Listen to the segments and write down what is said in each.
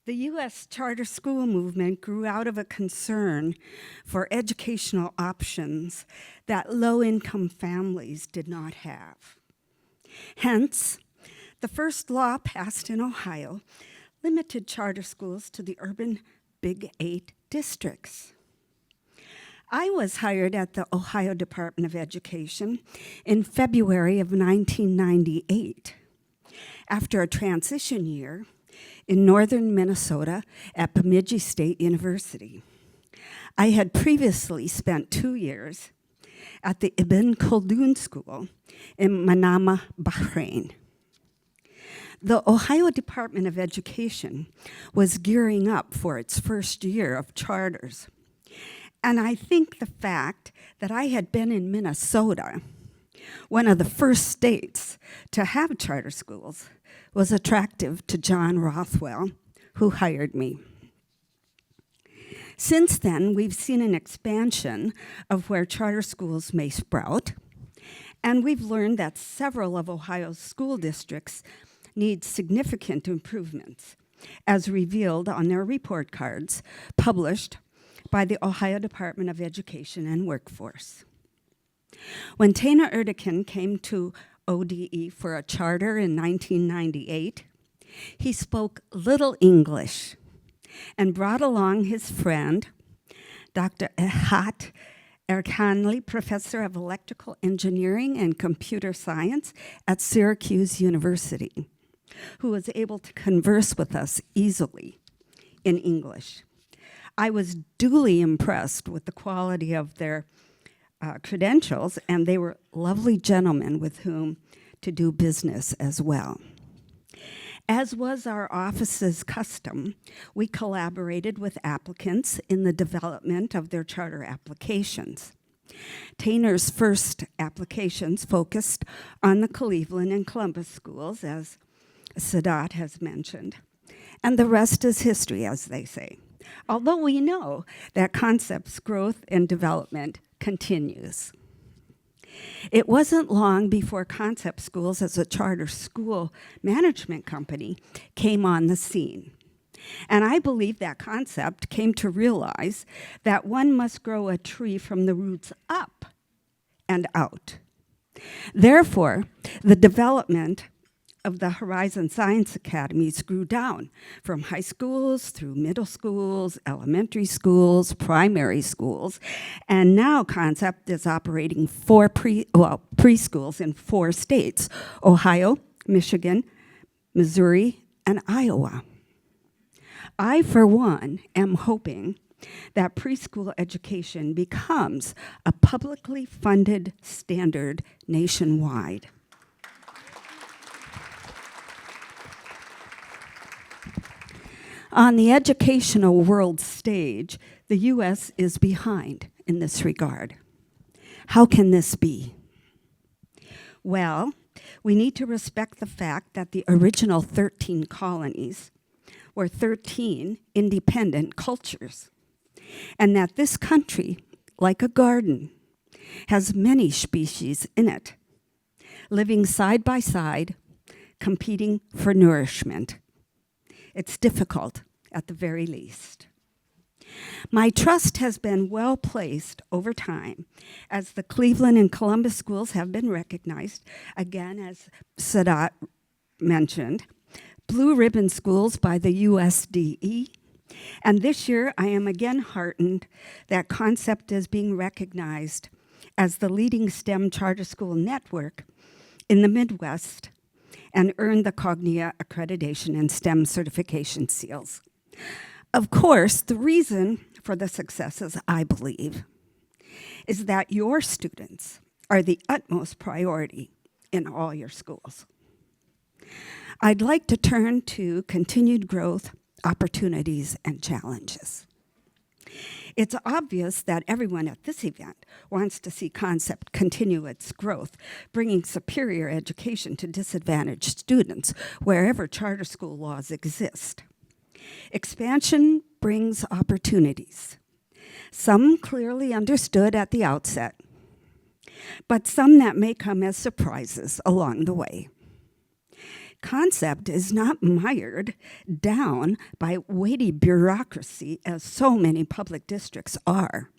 The U.S. charter school movement grew out of a concern for educational options that low-income families did not have. Hence, the first law passed in Ohio limited charter schools to the urban Big 8 districts. I was hired at the Ohio Department of Education in February of 1998 after a transition year in northern Minnesota at Bemidji State University. I had previously spent 2 years at the Ibn Khaldun School in Manama, Bahrain. The Ohio Department of Education was gearing up for its first year of charters. And I think the fact that I had been in Minnesota, one of the first states to have charter schools, was attractive to John Rothwell, who hired me. Since then, we've seen an expansion of where charter schools may sprout, and we've learned that several of Ohio's school districts need significant improvements, as revealed on their report cards published by the Ohio Department of Education and Workforce. When Tana Erdekin came to ODE for a charter in 1998, he spoke little English and brought along his friend, Dr. Ehat Erkanli, professor of electrical engineering and computer science at Syracuse University, who was able to converse with us easily in English. I was duly impressed with the quality of their credentials, and they were lovely gentlemen with whom to do business as well. As was our office's custom, we collaborated with applicants in the development of their charter applications. Taner's first applications focused on the Cleveland and Columbus schools, as Sadat has mentioned, and the rest is history, as they say. Although we know that Concept's growth and development continues. It wasn't long before Concept Schools as a charter school management company came on the scene. And I believe that Concept came to realize that one must grow a tree from the roots up and out. Therefore, the development of the Horizon Science Academies grew down from high schools through middle schools, elementary schools, primary schools, and now Concept is operating preschools in 4 states: Ohio, Michigan, Missouri, and Iowa. I, for one, am hoping that preschool education becomes a publicly funded standard nationwide. On the educational world stage, the U.S. is behind in this regard. How can this be? Well, we need to respect the fact that the original 13 colonies were 13 independent cultures, and that this country, like a garden, has many species in it, living side by side, competing for nourishment. It's difficult, at the very least. My trust has been well placed over time, as the Cleveland and Columbus schools have been recognized, again, as Sadat mentioned, blue ribbon schools by the USDE, and this year I am again heartened that Concept is being recognized as the leading STEM charter school network in the Midwest and earned the Cognia accreditation and STEM certification seals. Of course, the reason for the successes, I believe, is that your students are the utmost priority in all your schools. I'd like to turn to continued growth, opportunities, and challenges. It's obvious that everyone at this event wants to see Concept continue its growth, bringing superior education to disadvantaged students wherever charter school laws exist. Expansion brings opportunities, some clearly understood at the outset, but some that may come as surprises along the way. concept is not mired down by weighty bureaucracy as so many public districts are,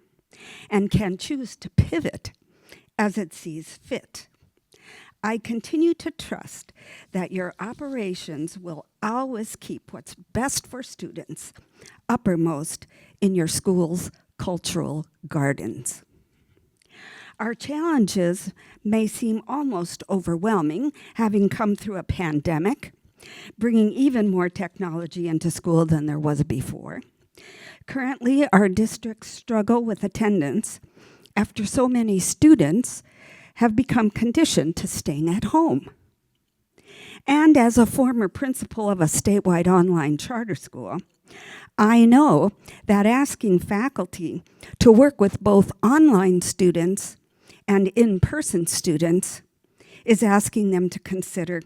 and can choose to pivot as it sees fit. I continue to trust that your operations will always keep what's best for students uppermost in your school's cultural gardens. Our challenges may seem almost overwhelming, having come through a pandemic, bringing even more technology into school than there was before. Currently, our districts struggle with attendance after so many students have become conditioned to staying at home. And as a former principal of a statewide online charter school, I know that asking faculty to work with both online students and in-person students is asking them to consider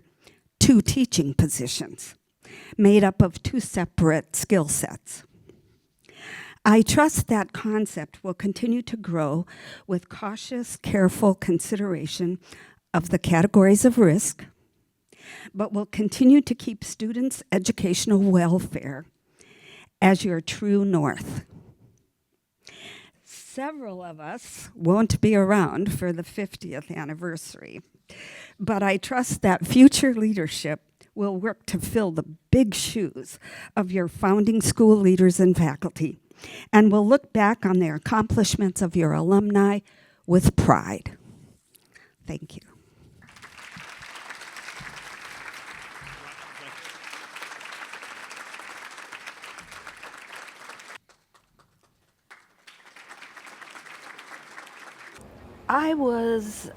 two teaching positions made up of two separate skill sets. I trust that concept will continue to grow with cautious, careful consideration of the categories of risk, but will continue to keep students' educational welfare as your true north. Several of us won't be around for the 50th anniversary, but I trust that future leadership will work to fill the big shoes of your founding school leaders and faculty, and will look back on the accomplishments of your alumni with pride. Thank you. I was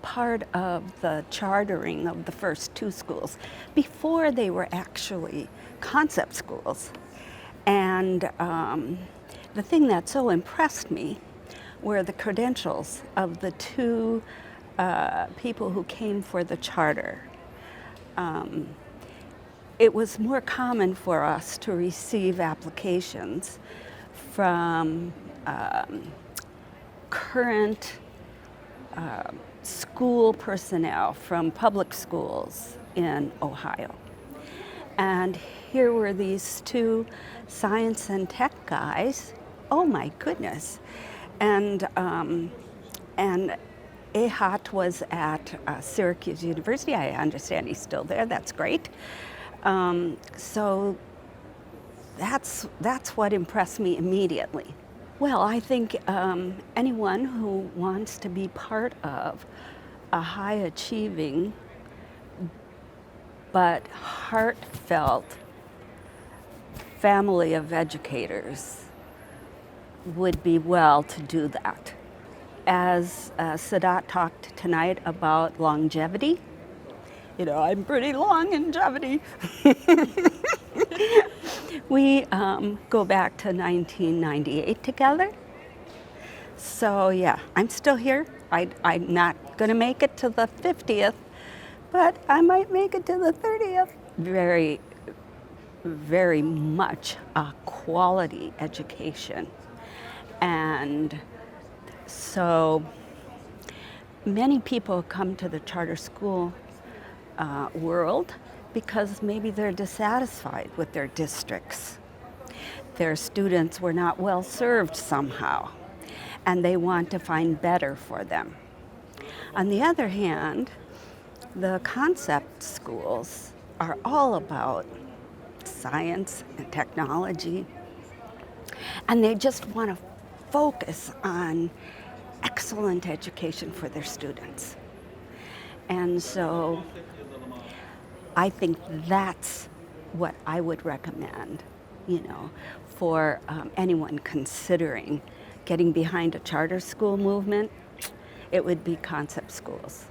part of the chartering of the first two schools before they were actually concept schools. And the thing that so impressed me were the credentials of the two people who came for the charter. It was more common for us to receive applications from current school personnel from public schools in Ohio. And here were these two science and tech guys. Oh my goodness. And Ehat was at Syracuse University. I understand he's still there. That's great. So that's what impressed me immediately. Well, I think anyone who wants to be part of a high-achieving but heartfelt family of educators would be well to do that. As Sadat talked tonight about longevity, you know, I'm pretty long in longevity. We go back to 1998 together. So yeah, I'm still here. I'm not gonna make it to the 50th, but I might make it to the 30th. Very, very much a quality education. And so many people come to the charter school world because maybe they're dissatisfied with their districts. Their students were not well served somehow, and they want to find better for them. On the other hand, the concept schools are all about science and technology, and they just want to focus on excellent education for their students. And so I think that's what I would recommend, you know, for anyone considering getting behind a charter school movement. It would be concept schools.